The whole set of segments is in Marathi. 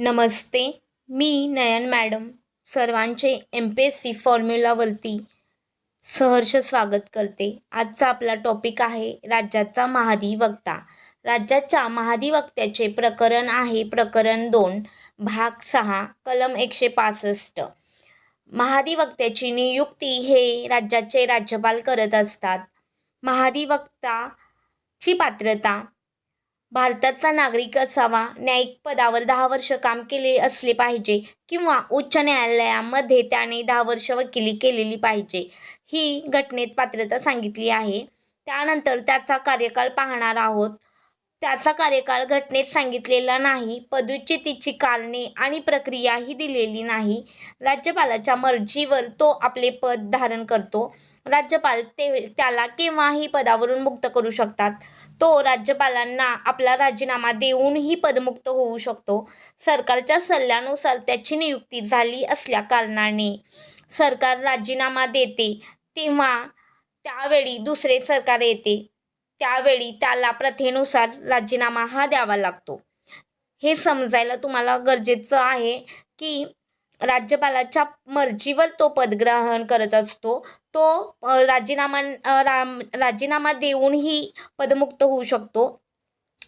नमस्ते. मी नयन मॅडम सर्वांचे MPSC फॉर्म्युलावरती सहर्ष स्वागत करते. आजचा आपला टॉपिक आहे राज्याचा महाधिवक्ता. राज्याच्या महाधिवक्त्याचे प्रकरण आहे प्रकरण 2 भाग 6 कलम 165. महाधिवक्त्याची नियुक्ती हे राज्याचे राज्यपाल करत असतात. महाधिवक्ताची पात्रता: भारताचा नागरिक असावा, न्यायिक पदावर 10 वर्ष काम केले असले पाहिजे किंवा उच्च न्यायालयामध्ये त्याने 10 वर्ष वकिली केलेली पाहिजे, ही घटनेत पात्रता सांगितली आहे. त्यानंतर त्याचा कार्यकाळ पाहणार आहोत. त्याचा कार्यकाळ घटनेत सांगितलेला नाही. पदच्युतीची कारणे आणि प्रक्रियाही दिलेली नाही. राज्यपालाच्या मर्जीवर तो आपले पद धारण करतो. राज्यपाल त्याला केव्हाही पदावरून मुक्त करू शकतात. तो राज्यपालांना आपला राजीनामा देऊनही पदमुक्त होऊ शकतो. सरकारच्या सल्ल्यानुसार त्याची नियुक्ती झाली असल्या कारणाने सरकार राजीनामा देते तेव्हा त्यावेळी दुसरे सरकार येते, त्यावेळी त्याला प्रथेनुसार राजीनामा हा द्यावा लागतो. हे समजायला तुम्हाला गरजेचं आहे की राज्यपालाच्या मर्जीवर तो पदग्रहण करत असतो. तो राजीनामा देऊनही पदमुक्त होऊ शकतो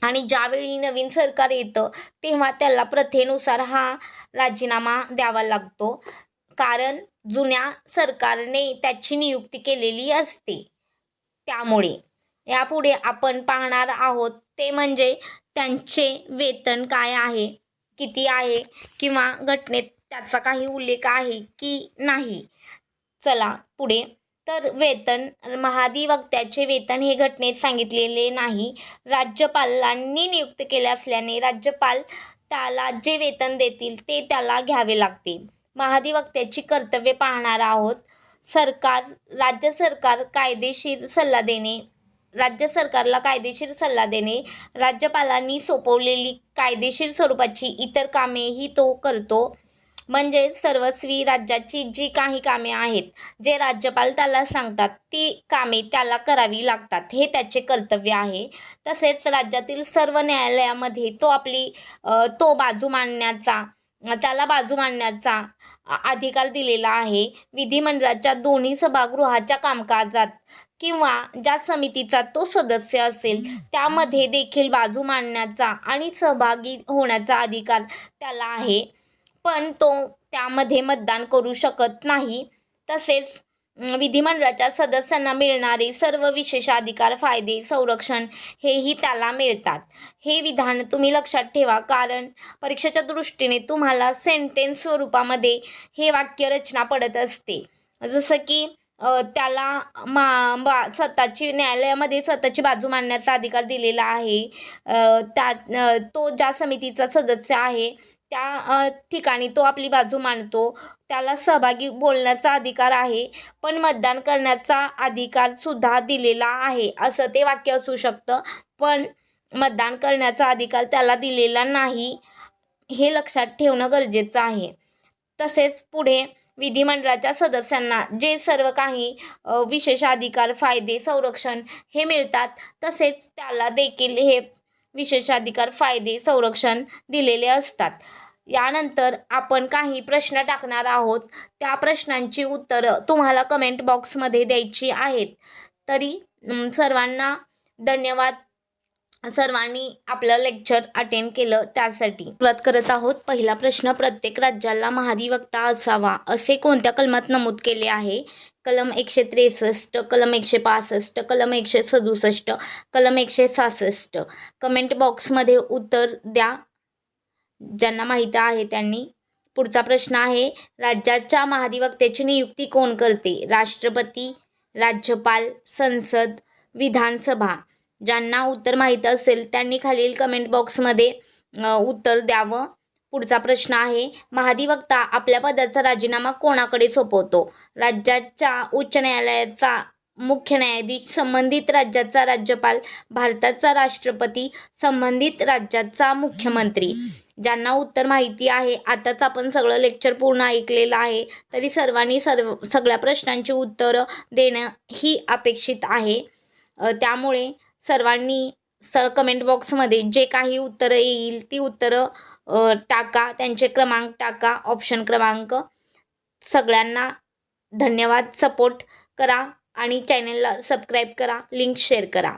आणि ज्यावेळी नवीन सरकार येतं तेव्हा त्याला प्रथेनुसार हा राजीनामा द्यावा लागतो, कारण जुन्या सरकारने त्याची नियुक्ती केलेली असते. त्यामुळे यापुढे आपण पाहणार आहोत ते म्हणजे त्यांचे वेतन काय आहे, किती आहे किंवा घटनेत त्याचा काही उल्लेख आहे की नाही. चला पुढे. तर वेतन, महाधिवक्त्याचे वेतन हे घटनेत सांगितलेले नाही. राज्यपालांनी नियुक्त केले असल्याने राज्यपाल त्याला जे वेतन देतील ते त्याला घ्यावे लागते. महाधिवक्त्याची कर्तव्ये पाहणार आहोत. राज्य सरकारला कायदेशीर सल्ला देणे, राज्यपालांनी सोपवलेली कायदेशीर स्वरूपाची इतर कामेही तो करतो. म्हणजे सर्वस्वी राज्याची जी काही कामे आहेत, जे राज्यपाल त्याला सांगतात ती कामे त्याला करावी लागतात, हे त्याचे कर्तव्य आहे. तसेच राज्यातील सर्व न्यायालयामध्ये त्याला बाजू मांडण्याचा अधिकार दिलेला आहे. विधिमंडळाच्या दोन्ही सभागृहाच्या कामकाजात किंवा ज्या समितीचा तो सदस्य असेल त्यामध्ये देखील बाजू मांडण्याचा आणि सहभागी होण्याचा अधिकार त्याला आहे, पण तो त्यामध्ये मतदान करू शकत नाही. तसेच विधिमंडळाच्या सदस्यांना मिळणारे सर्व विशेषाधिकार, फायदे, संरक्षण हेही त्याला मिळतात. हे विधान तुम्ही लक्षात ठेवा, कारण परीक्षेच्या दृष्टीने तुम्हाला सेंटेन्स स्वरूपामध्ये हे वाक्य रचना पडत असते. जसं की त्याला न्यायालयामध्ये स्वतःची बाजू मांडण्याचा अधिकार दिलेला आहे. तो ज्या समितीचा सदस्य आहे त्या ठिकाणी तो आपली बाजू मांडतो. त्याला सहभागी बोलण्याचा अधिकार आहे, पण मतदान करण्याचा अधिकार सुद्धा दिलेला आहे, असं ते वाक्य असू शकतं. पण मतदान करण्याचा अधिकार त्याला दिलेला नाही, हे लक्षात ठेवणं गरजेचं आहे. तसेच पुढे विधिमंडळाच्या सदस्यांना जे सर्व काही विशेषाधिकार, फायदे, संरक्षण हे मिळतात, तसेच त्याला देखील हे विशेषाधिकार, फायदे, संरक्षण दिलेले असतात. यानंतर आपण काही प्रश्न टाकणार आहोत. त्या प्रश्नांची उत्तरं तुम्हाला कमेंट बॉक्समध्ये द्यायची आहेत. तरी सर्वांना धन्यवाद. सर्वांनी आपलं लेक्चर अटेंड केलं त्यासाठी. सुरुवात करत आहोत. पहिला प्रश्न: प्रत्येक राज्याला महाधिवक्ता असावा असे कोणत्या कलमात नमूद केले आहे? कलम 163, कलम 165, कलम 167, कलम 166. कमेंट बॉक्समध्ये उत्तर द्या ज्यांना माहीत आहे त्यांनी. पुढचा प्रश्न आहे: राज्याच्या महाधिवक्त्याची नियुक्ती कोण करते? राष्ट्रपती, राज्यपाल, संसद, विधानसभा. ज्यांना उत्तर माहीत असेल त्यांनी खालील कमेंट बॉक्समध्ये उत्तर द्यावं. पुढचा प्रश्न आहे: महाधिवक्ता आपल्या पदाचा राजीनामा कोणाकडे सोपवतो? राज्याच्या उच्च न्यायालयाचा मुख्य न्यायाधीश, संबंधित राज्याचा राज्यपाल, भारताचा राष्ट्रपती, संबंधित राज्याचा मुख्यमंत्री. ज्यांना उत्तर माहिती आहे, आताच आपण सगळं लेक्चर पूर्ण ऐकलेलं आहे, तरी सर्वांनी सगळ्या प्रश्नांची उत्तरं देणं ही अपेक्षित आहे. त्यामुळे सर्वांनी कमेंट बॉक्समध्ये जे काही उत्तरं येईल ती उत्तरं टाका, त्यांचे क्रमांक टाका, ऑप्शन क्रमांक. सगळ्यांना धन्यवाद. सपोर्ट करा आणि चॅनलला सबस्क्राईब करा, लिंक शेअर करा.